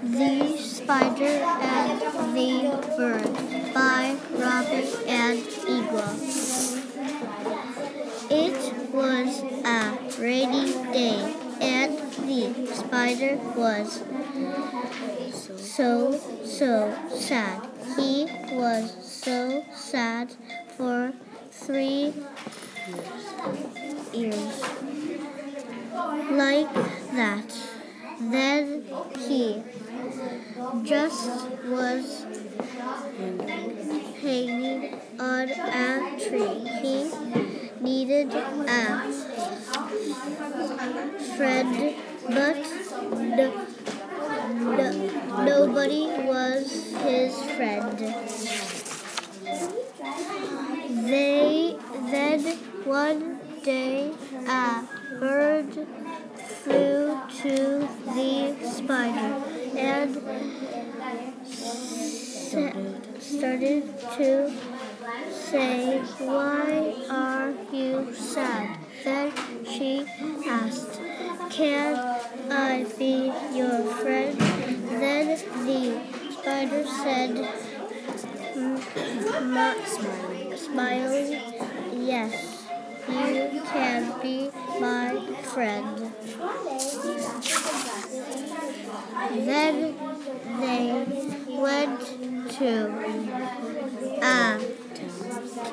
The Spider and the Bird by Robbie and Egor. It was a rainy day, and the spider was so sad. He was so sad for 3 years. Like that. Then he just was hanging on a tree. He needed a friend, but nobody was his friend. Then one day a bird flew to the spider and started to say, "Why are you sad?" Then she asked, "Can I be your friend?" Then the spider said, smiling, "Yes, you can be my friend." Then they went to a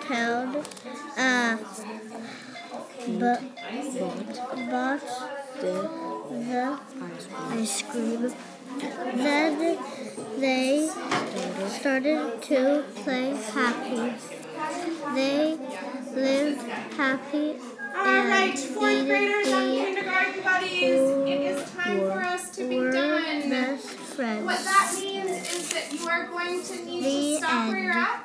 town, bought the ice cream. Then they started to play happy. They lived happy and fourth graders and kindergarten buddies, it is time for us to be done. Best friends. What that means is that you are going to need to stop where you're at.